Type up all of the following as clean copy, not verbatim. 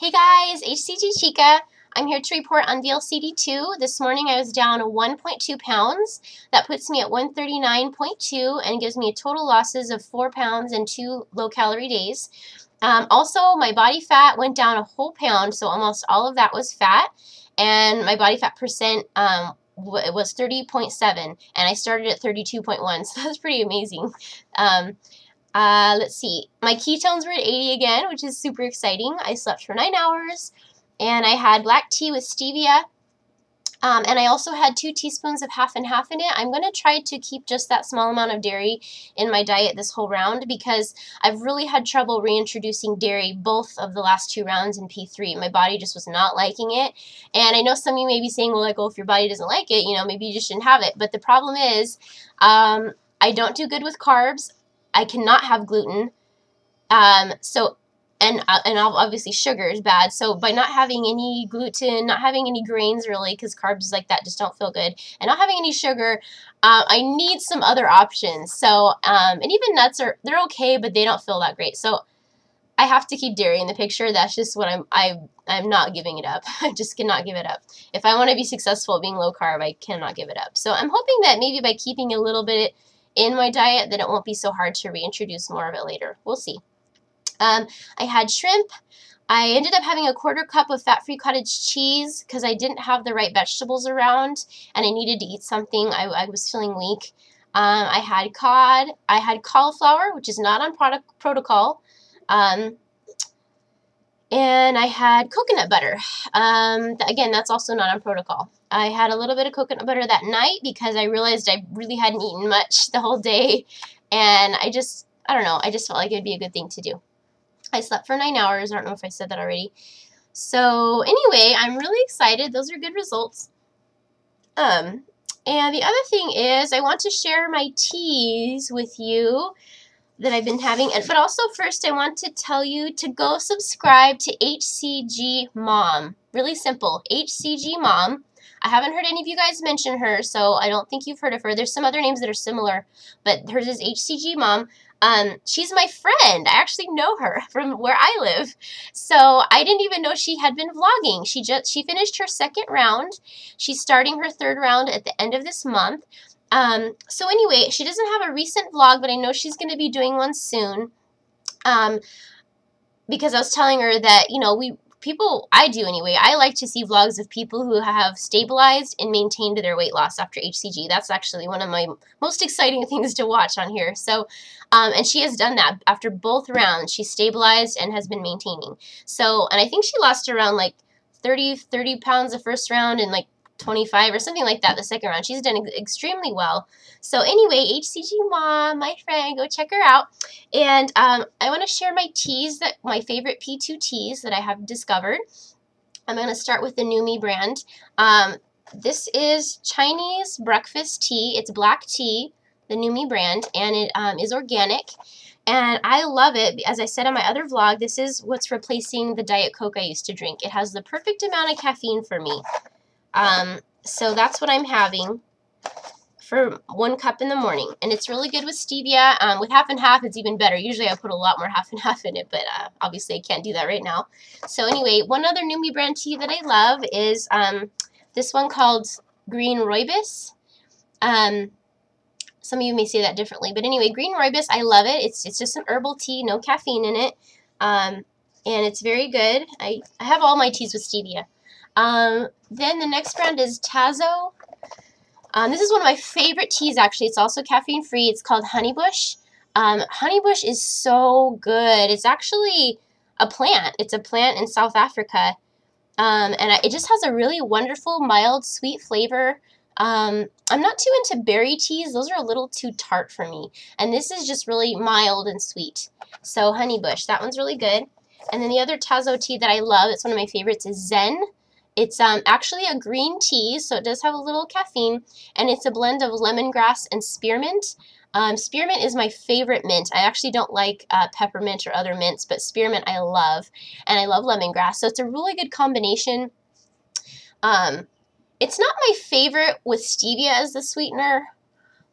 Hey guys, HCGChica. I'm here to report on VLCD 2. This morning I was down 1.2 pounds. That puts me at 139.2 and gives me a total losses of 4 pounds in 2 low-calorie days. Also, my body fat went down a whole pound, so almost all of that was fat. And my body fat percent was 30.7, and I started at 32.1, so that's pretty amazing. Let's see. My ketones were at 80 again, which is super exciting. I slept for 9 hours, and I had black tea with stevia, and I also had 2 teaspoons of half and half in it. I'm going to try to keep just that small amount of dairy in my diet this whole round because I've really had trouble reintroducing dairy both of the last 2 rounds in P3. My body just was not liking it, and I know some of you may be saying, well, like, oh, if your body doesn't like it, you know, maybe you just shouldn't have it. But the problem is, I don't do good with carbs. I cannot have gluten, and obviously sugar is bad. So by not having any gluten, not having any grains really, because carbs like that just don't feel good, and not having any sugar, I need some other options. So and even nuts they're okay, but they don't feel that great. So I have to keep dairy in the picture. That's just what I'm not giving it up. I just cannot give it up. If I want to be successful at being low carb, I cannot give it up. So I'm hoping that maybe by keeping a little bit in my diet, then it won't be so hard to reintroduce more of it later. We'll see. I had shrimp. I ended up having a 1/4 cup of fat-free cottage cheese because I didn't have the right vegetables around and I needed to eat something. I was feeling weak. I had cod. I had cauliflower, which is not on protocol. And I had coconut butter. Again, that's also not on protocol. I had a little bit of coconut butter that night because I realized I really hadn't eaten much the whole day. And I don't know, I just felt like it'd be a good thing to do. I slept for 9 hours. I don't know if I said that already. So anyway, I'm really excited. Those are good results. And the other thing is I want to share my teas with you that I've been having, but also first I want to tell you to go subscribe to HCG Mom. Really simple, HCG Mom. I haven't heard any of you guys mention her, so I don't think you've heard of her. There's some other names that are similar, but hers is HCG Mom. She's my friend. I actually know her from where I live. So I didn't even know she had been vlogging. She finished her 2nd round. She's starting her 3rd round at the end of this month. So anyway, she doesn't have a recent vlog, but I know she's going to be doing one soon, because I was telling her that, you know, I do anyway, I like to see vlogs of people who have stabilized and maintained their weight loss after HCG. That's actually one of my most exciting things to watch on here. So, and she has done that after both rounds. She stabilized and has been maintaining. So, and I think she lost around like 30 pounds the first round and like 25 or something like that the 2nd round. She's done extremely well. So anyway, HCG Mom, my friend, go check her out. And I want to share my teas, my favorite P2 teas that I have discovered. I'm going to start with the Numi brand. This is Chinese breakfast tea. It's black tea, the Numi brand, and it is organic. And I love it. As I said on my other vlog, this is what's replacing the Diet Coke I used to drink. It has the perfect amount of caffeine for me. So that's what I'm having for 1 cup in the morning, and it's really good with stevia. With half and half, it's even better. Usually I put a lot more half and half in it, but obviously I can't do that right now. So anyway, one other Numi brand tea that I love is this one called Green Rooibos. Some of you may say that differently, but anyway, Green Rooibos, I love it. It's just an herbal tea, no caffeine in it, and it's very good. I have all my teas with stevia. Then the next brand is Tazo. This is one of my favorite teas, actually. It's also caffeine-free. It's called Honeybush. Honeybush is so good. It's actually a plant. It's a plant in South Africa. And it just has a really wonderful, mild, sweet flavor. I'm not too into berry teas. Those are a little too tart for me. And this is just really mild and sweet. So Honeybush, that one's really good. And then the other Tazo tea that I love, it's one of my favorites, is Zen. It's actually a green tea, so it does have a little caffeine, and it's a blend of lemongrass and spearmint. Spearmint is my favorite mint. I actually don't like peppermint or other mints, but spearmint I love, and I love lemongrass, so it's a really good combination. It's not my favorite with stevia as the sweetener,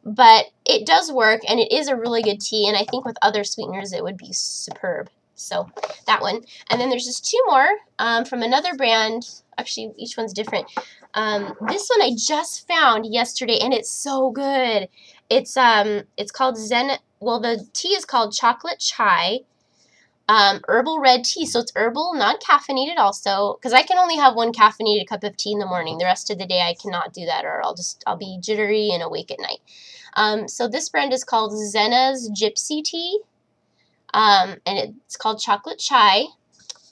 but it does work, and it is a really good tea, and I think with other sweeteners it would be superb. So that one. And then there's just two more from another brand. Actually, each one's different. This one I just found yesterday, and it's so good. It's called well, the tea is called Chocolate Chai. Herbal red tea, so it's herbal, non-caffeinated also, because I can only have one caffeinated cup of tea in the morning. The rest of the day I cannot do that, or I'll be jittery and awake at night. So this brand is called Zena's Gypsy Tea, and it's called Chocolate Chai,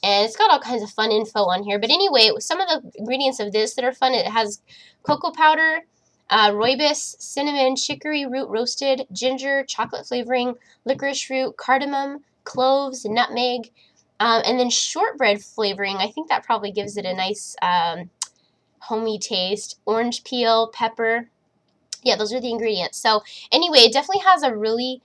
and it's got all kinds of fun info on here. But anyway, some of the ingredients of this that are fun, it has cocoa powder, rooibos, cinnamon, chicory root roasted, ginger, chocolate flavoring, licorice root, cardamom, cloves, nutmeg, and then shortbread flavoring. I think that probably gives it a nice homey taste. Orange peel, pepper. Yeah, those are the ingredients. So anyway, it definitely has a really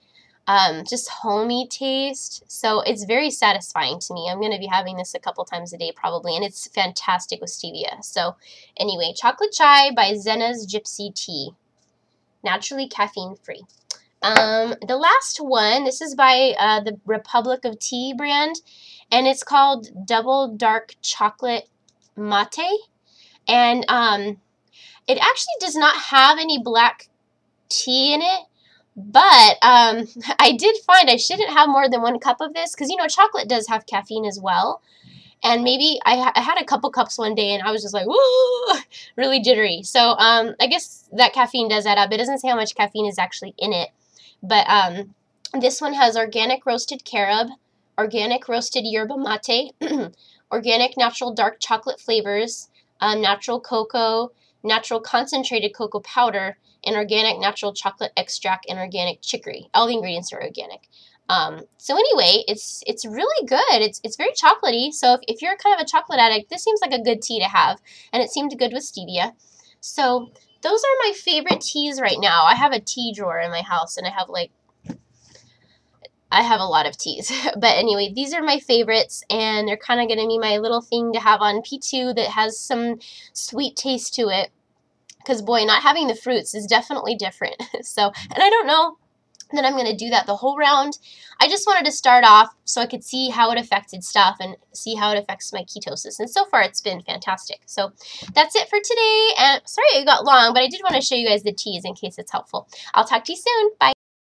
just homey taste. So it's very satisfying to me. I'm going to be having this a couple times a day probably, and it's fantastic with stevia. So anyway, Chocolate Chai by Zena's Gypsy Tea. Naturally caffeine free. The last one, this is by the Republic of Tea brand, and it's called Double Dark Chocolate Mate, and it actually does not have any black tea in it, but I did find I shouldn't have more than 1 cup of this, because, you know, chocolate does have caffeine as well, and maybe I had a couple cups one day, and I was just like, woo, really jittery. So I guess that caffeine does add up. It doesn't say how much caffeine is actually in it. But this one has organic roasted carob, organic roasted yerba mate, organic natural dark chocolate flavors, natural cocoa, natural concentrated cocoa powder, and organic natural chocolate extract and organic chicory. All the ingredients are organic. So anyway, it's really good. It's very chocolatey. So if you're kind of a chocolate addict, this seems like a good tea to have, and it seemed good with stevia. So those are my favorite teas right now. I have a tea drawer in my house, and I have a lot of teas. But anyway, these are my favorites, and they're kind of going to be my little thing to have on P2 that has some sweet taste to it. Because, boy, not having the fruits is definitely different. So, and I don't know that I'm going to do that the whole round. I just wanted to start off so I could see how it affected stuff and see how it affects my ketosis. And so far, it's been fantastic. So that's it for today. And sorry it got long, but I did want to show you guys the teas in case it's helpful. I'll talk to you soon. Bye.